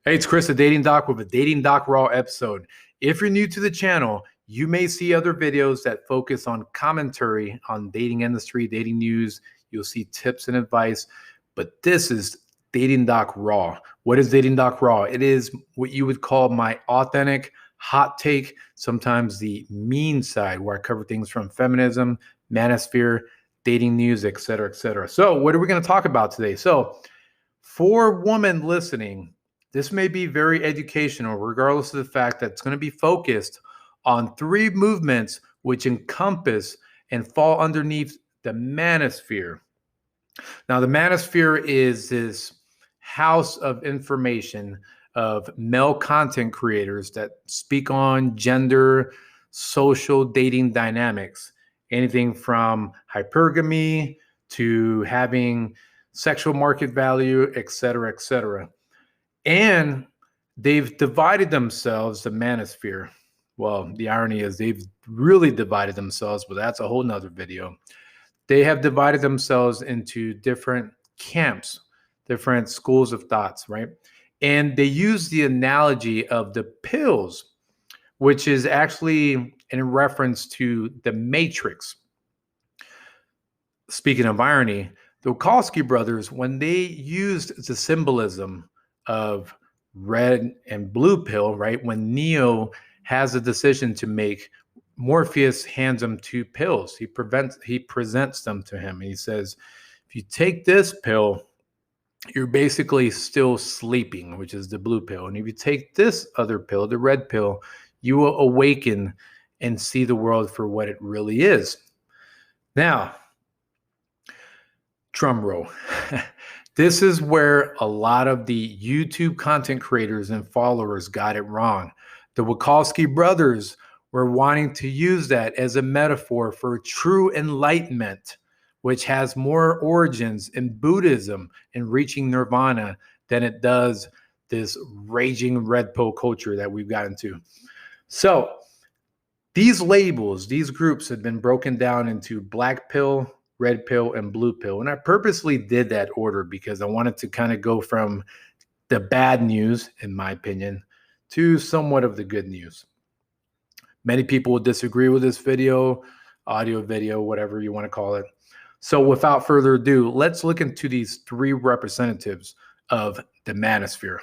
Hey, it's Chris, the Dating Doc, with a Dating Doc Raw episode. If you're new to the channel, you may see other videos that focus on commentary on dating industry, dating news. You'll see tips and advice, but this is Dating Doc Raw. What is Dating Doc Raw? It is what you would call my authentic hot take, sometimes the mean side, where I cover things from feminism, manosphere, dating news, etc., etc. So what are we going to talk about today? So for women listening, this may be very educational, regardless of the fact that it's going to be focused on three movements which encompass and fall underneath the manosphere. Now, the manosphere is this house of information of male content creators that speak on gender, social dating dynamics, anything from hypergamy to having sexual market value, et cetera, et cetera. And they've divided themselves, the manosphere. Well, the irony is they've really divided themselves, but that's a whole nother video. They have divided themselves into different camps, different schools of thoughts, right? And they use the analogy of the pills, which is actually in reference to the Matrix. Speaking of irony, the Wachowski brothers, when they used the symbolism of red and blue pill, right? When Neo has a decision to make, Morpheus hands him two pills. He presents them to him. And he says, if you take this pill, you're basically still sleeping, which is the blue pill. And if you take this other pill, the red pill, you will awaken and see the world for what it really is. Now, drum roll. This is where a lot of the YouTube content creators and followers got it wrong. The Wachowski brothers were wanting to use that as a metaphor for true enlightenment, which has more origins in Buddhism and reaching nirvana than it does this raging red pill culture that we've gotten to. So these labels, these groups have been broken down into black pill, red pill, and blue pill. And I purposely did that order because I wanted to kind of go from the bad news, in my opinion, to somewhat of the good news. Many people will disagree with this video, audio, video, whatever you want to call it. So without further ado, let's look into these three representatives of the manosphere.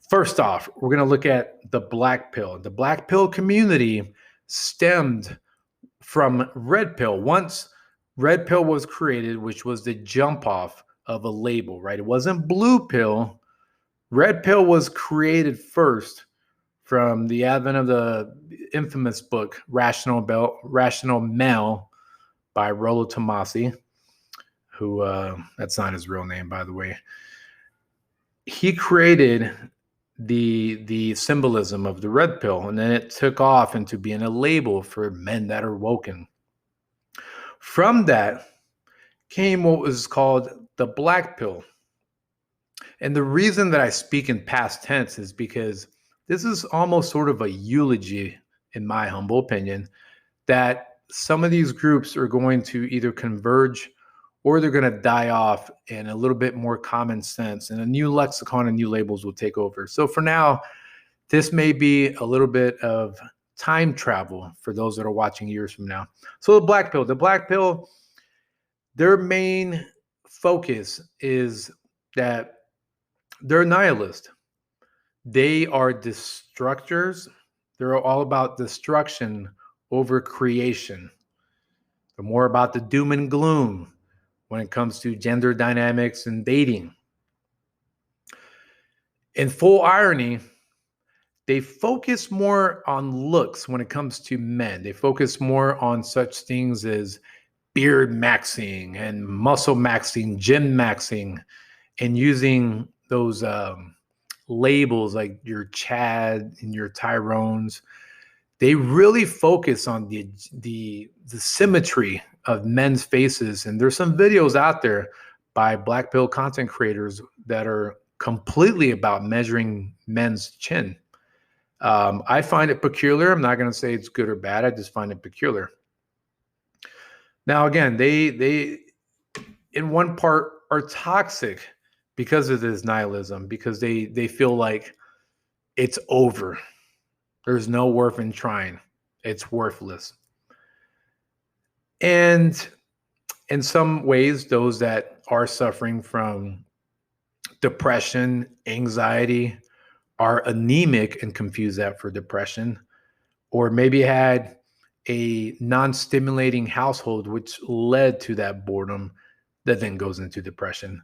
First off, we're going to look at the black pill. The black pill community stemmed from red pill. Once red pill was created, which was the jump off of a label, right? It wasn't blue pill. Red pill was created first from the advent of the infamous book, Rational Male by Rollo Tomassi, who, that's not his real name, by the way. He created the symbolism of the red pill, and then it took off into being a label for men that are woken. From that came what was called the black pill. And the reason that I speak in past tense is because this is almost sort of a eulogy, in my humble opinion, that some of these groups are going to either converge or they're going to die off, and a little bit more common sense and a new lexicon and new labels will take over. So for now, this may be a little bit of time travel for those that are watching years from now. So the black pill, their main focus is that they're nihilist. They are destructors. They're all about destruction over creation. They're more about the doom and gloom when it comes to gender dynamics and dating. In full irony, they focus more on looks when it comes to men. They focus more on such things as beard maxing and muscle maxing, gym maxing, and using those labels like your Chad and your Tyrones. They really focus on the symmetry of men's faces. And there's some videos out there by black pill content creators that are completely about measuring men's chin. I find it peculiar. I'm not going to say it's good or bad. I just find it peculiar. Now, again, they in one part are toxic because of this nihilism, because they feel like it's over. There's no worth in trying. It's worthless. And in some ways, those that are suffering from depression, anxiety, are anemic and confuse that for depression, or maybe had a non-stimulating household, which led to that boredom that then goes into depression.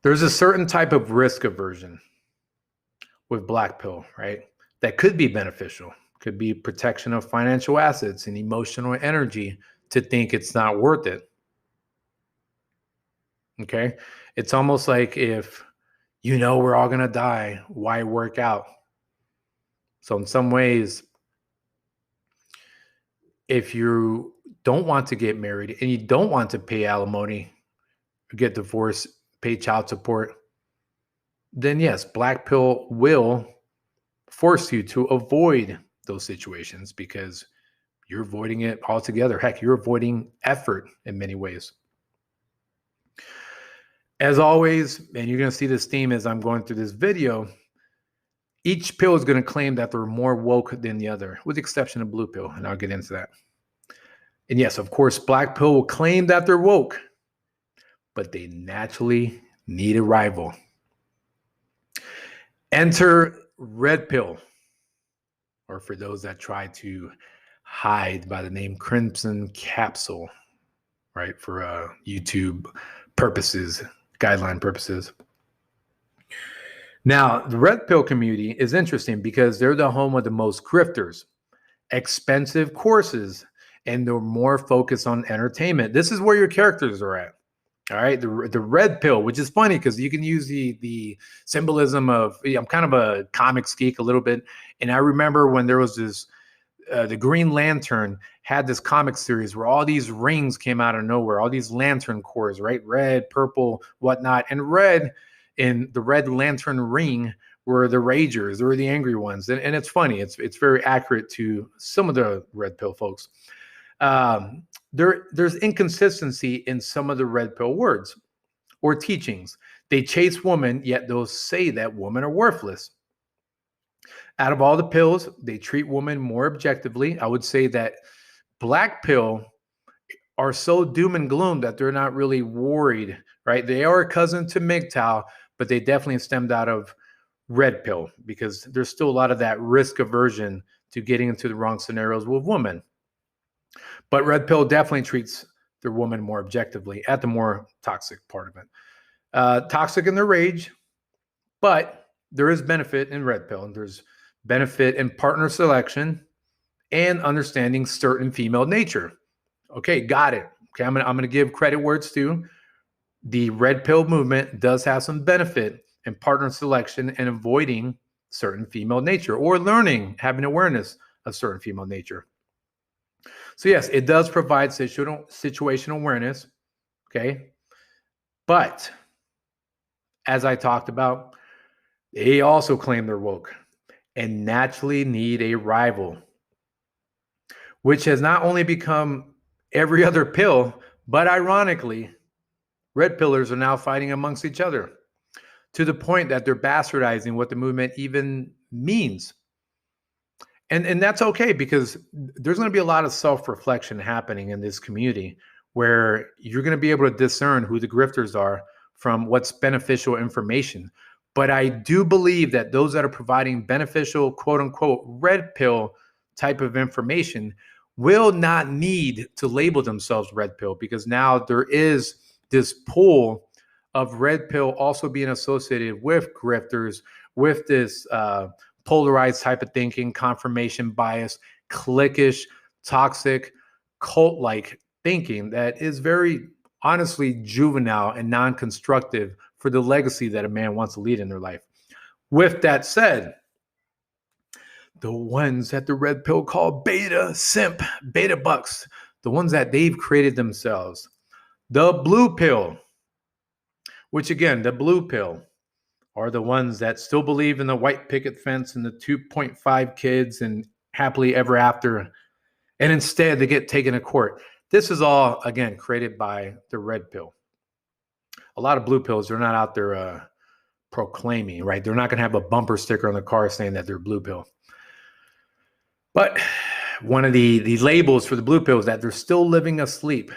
There's a certain type of risk aversion with black pill, right? That could be beneficial, could be protection of financial assets and emotional energy to think it's not worth it. Okay. It's almost like if we're all going to die, why work out? So in some ways, if you don't want to get married and you don't want to pay alimony, get divorced, pay child support, then yes, black pill will force you to avoid those situations because you're avoiding it altogether. Heck, you're avoiding effort in many ways. As always, and you're going to see this theme as I'm going through this video, each pill is going to claim that they're more woke than the other, with the exception of blue pill, and I'll get into that. And yes, of course, black pill will claim that they're woke, but they naturally need a rival. Enter red pill, or for those that try to hide by the name Crimson Capsule, right, for YouTube purposes, guideline purposes. Now, the red pill community is interesting because they're the home of the most grifters, expensive courses, and they're more focused on entertainment. This is where your characters are at. All right, the red pill, which is funny because you can use the symbolism of, I'm kind of a comics geek a little bit, and I remember when there was this, the Green Lantern had this comic series where all these rings came out of nowhere, all these lantern cores, right? Red, purple, whatnot, and red in the Red Lantern ring were the ragers, they were the angry ones, and it's funny, it's very accurate to some of the red pill folks. There's inconsistency in some of the red pill words or teachings. They chase women, yet they'll say that women are worthless. Out of all the pills, they treat women more objectively. I would say that black pill are so doom and gloom that they're not really worried, right? They are a cousin to MGTOW, but they definitely stemmed out of red pill because there's still a lot of that risk aversion to getting into the wrong scenarios with women. But red pill definitely treats their woman more objectively at the more toxic part of it. Toxic in their rage, but there is benefit in red pill. There's benefit in partner selection and understanding certain female nature. Okay, got it. Okay, I'm gonna give credit where it's due. The red pill movement does have some benefit in partner selection and avoiding certain female nature or learning, having awareness of certain female nature. So yes, it does provide situational awareness, okay? But as I talked about, they also claim they're woke and naturally need a rival, which has not only become every other pill, but ironically, red pillars are now fighting amongst each other to the point that they're bastardizing what the movement even means. And that's okay because there's going to be a lot of self-reflection happening in this community where you're going to be able to discern who the grifters are from what's beneficial information. But I do believe that those that are providing beneficial, quote unquote, red pill type of information will not need to label themselves red pill because now there is this pool of red pill also being associated with grifters, with this polarized type of thinking, confirmation bias, cliquish, toxic, cult-like thinking that is very honestly juvenile and non-constructive for the legacy that a man wants to lead in their life. With that said, the ones that the red pill call beta simp, beta bucks, the ones that they've created themselves, the blue pill, which again, the blue pill are the ones that still believe in the white picket fence and the 2.5 kids and happily ever after. And instead they get taken to court. This is all, again, created by the red pill. A lot of blue pills, they're not out there proclaiming, right? They're not going to have a bumper sticker on the car saying that they're blue pill. But one of the labels for the blue pill is that they're still living asleep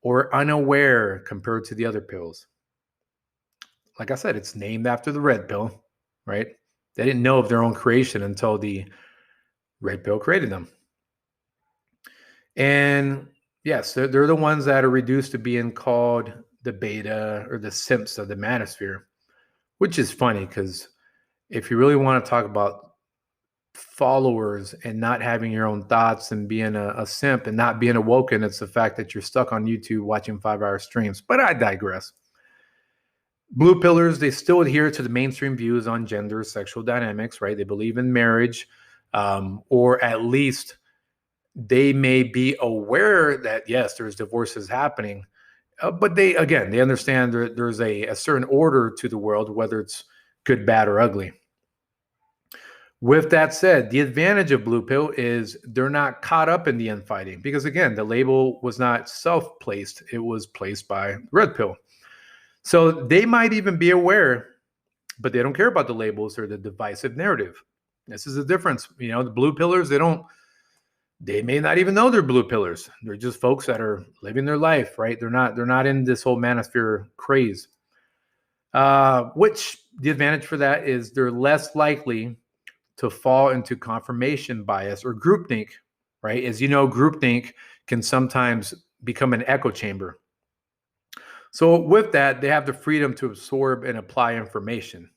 or unaware compared to the other pills. Like I said, it's named after the red pill, right? They didn't know of their own creation until the red pill created them. And yes, they're the ones that are reduced to being called the beta or the simps of the manosphere, which is funny because if you really want to talk about followers and not having your own thoughts and being a simp and not being awoken, it's the fact that you're stuck on YouTube watching 5-hour streams. But I digress. Blue pillars, they still adhere to the mainstream views on gender, sexual dynamics, right? They believe in marriage, or at least they may be aware that, yes, there's divorces happening, but they understand there's a certain order to the world, whether it's good, bad, or ugly. With that said, the advantage of blue pill is they're not caught up in the infighting because, again, the label was not self-placed. It was placed by red pill. So they might even be aware, but they don't care about the labels or the divisive narrative. This is the difference. The blue pillars, they may not even know they're blue pillars. They're just folks that are living their life, right? They're not in this whole manosphere craze. Which the advantage for that is they're less likely to fall into confirmation bias or groupthink, right? As you know, groupthink can sometimes become an echo chamber. So with that, they have the freedom to absorb and apply information.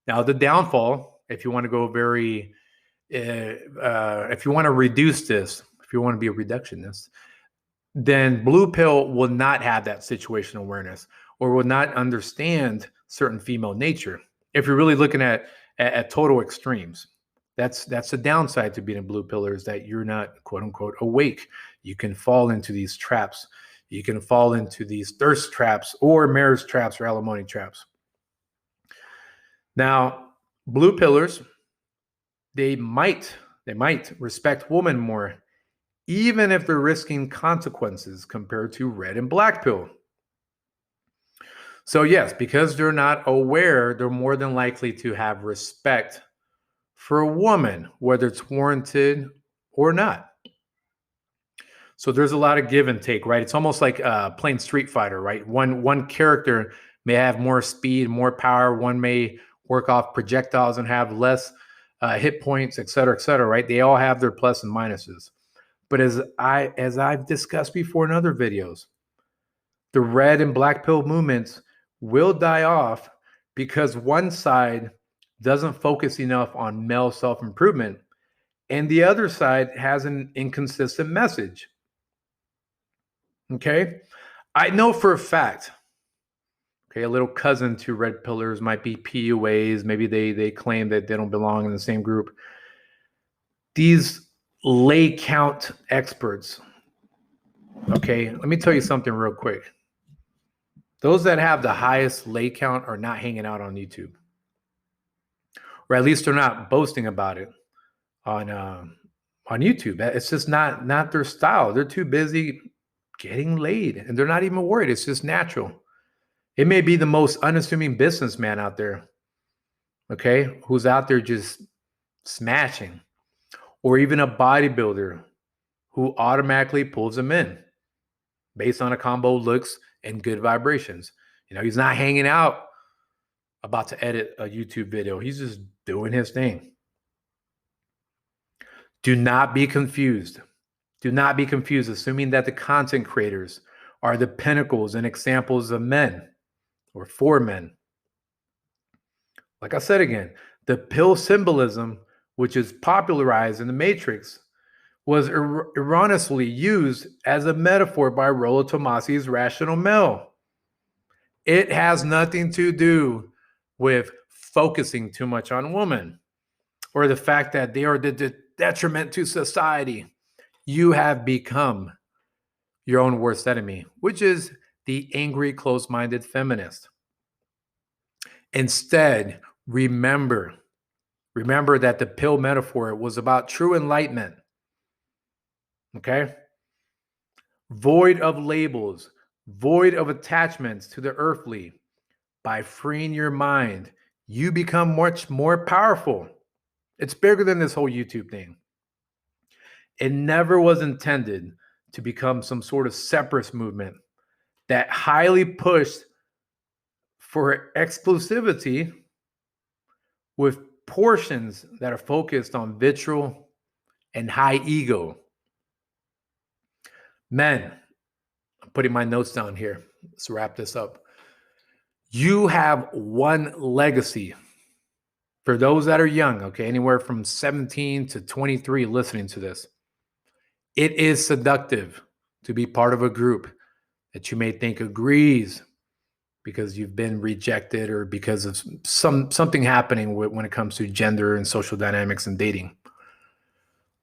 Now, the downfall, if you want to go if you want to reduce this, if you want to be a reductionist, then blue pill will not have that situational awareness or will not understand certain female nature. If you're really looking at total extremes, that's the downside to being a blue pillar is that you're not, quote unquote, awake. You can fall into these traps. You can fall into these thirst traps or marriage traps or alimony traps. Now, blue pillars, they might respect women more, even if they're risking consequences compared to red and black pill. So yes, because they're not aware, they're more than likely to have respect for a woman, whether it's warranted or not. So there's a lot of give and take, right? It's almost like playing Street Fighter, right? One character may have more speed, more power. One may work off projectiles and have less hit points, et cetera, right? They all have their plus and minuses. But as I've discussed before in other videos, the red and black pill movements will die off because one side doesn't focus enough on male self-improvement and the other side has an inconsistent message. Okay? I know for a fact, okay, a little cousin to red pillars might be PUAs. Maybe they claim that they don't belong in the same group. These lay count experts, okay, let me tell you something real quick. Those that have the highest lay count are not hanging out on YouTube. Or at least they're not boasting about it on YouTube. It's just not their style. They're too busy getting laid and they're not even worried. It's just natural. It may be the most unassuming businessman out there, okay, who's out there just smashing, or even a bodybuilder who automatically pulls them in based on a combo looks and good vibrations. He's not hanging out about to edit a YouTube video. He's just doing his thing. Do not be confused. Do not be confused, assuming that the content creators are the pinnacles and examples of men or for men. Like I said again, the pill symbolism, which is popularized in the Matrix, was erroneously used as a metaphor by Rollo Tomasi's Rational Male. It has nothing to do with focusing too much on women or the fact that they are the detriment to society. You have become your own worst enemy, which is the angry, closed-minded feminist. Instead, remember that the pill metaphor was about true enlightenment. Okay? void of labels, void of attachments to the earthly. By freeing your mind, you become much more powerful. It's bigger than this whole YouTube thing. It never was intended to become some sort of separatist movement that highly pushed for exclusivity with portions that are focused on vitriol and high ego. Men, I'm putting my notes down here. Let's wrap this up. You have one legacy. For those that are young, okay, anywhere from 17 to 23 listening to this, it is seductive to be part of a group that you may think agrees because you've been rejected or because of something happening when it comes to gender and social dynamics and dating.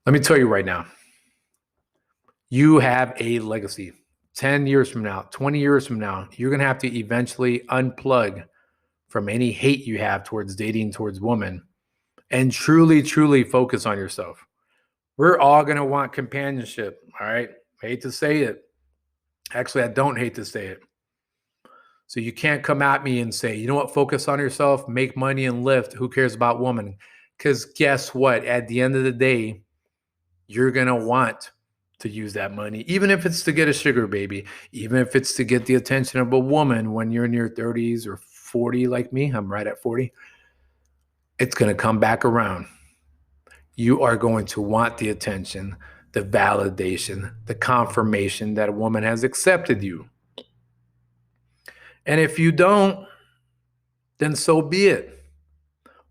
Let me tell you right now, you have a legacy. 10 years from now, 20 years from now, you're going to have to eventually unplug from any hate you have towards dating, towards women, and truly, truly focus on yourself. We're all going to want companionship, all right? I hate to say it. Actually, I don't hate to say it. So you can't come at me and say, you know what, focus on yourself, make money and lift. Who cares about women? Because guess what? At the end of the day, you're going to want to use that money, even if it's to get a sugar baby, even if it's to get the attention of a woman when you're in your 30s or 40 like me. I'm right at 40. It's going to come back around. You are going to want the attention, the validation, the confirmation that a woman has accepted you. And if you don't, then so be it.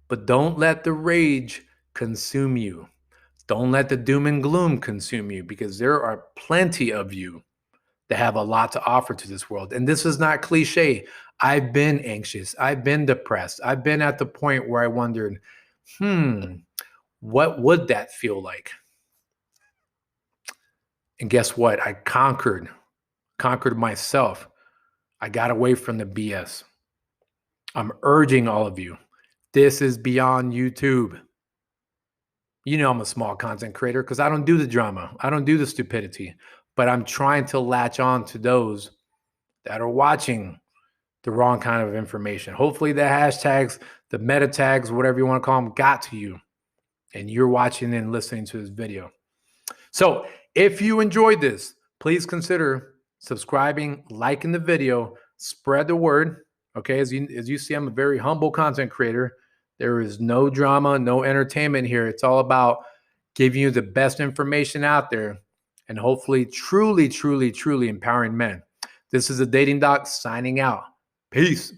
But don't let the rage consume you. Don't let the doom and gloom consume you, because there are plenty of you that have a lot to offer to this world. And this is not cliche. I've been anxious. I've been depressed. I've been at the point where I wondered, what would that feel like? And guess what? I conquered myself. I got away from the BS. I'm urging all of you. This is beyond YouTube. You know I'm a small content creator because I don't do the drama. I don't do the stupidity. But I'm trying to latch on to those that are watching the wrong kind of information. Hopefully the hashtags, the meta tags, whatever you want to call them, got to you. And you're watching and listening to this video. So if you enjoyed this, please consider subscribing, liking the video, spread the word. Okay, as you see, I'm a very humble content creator. There is no drama, no entertainment here. It's all about giving you the best information out there and hopefully truly, truly, truly empowering men. This is the Dating Doc signing out. Peace.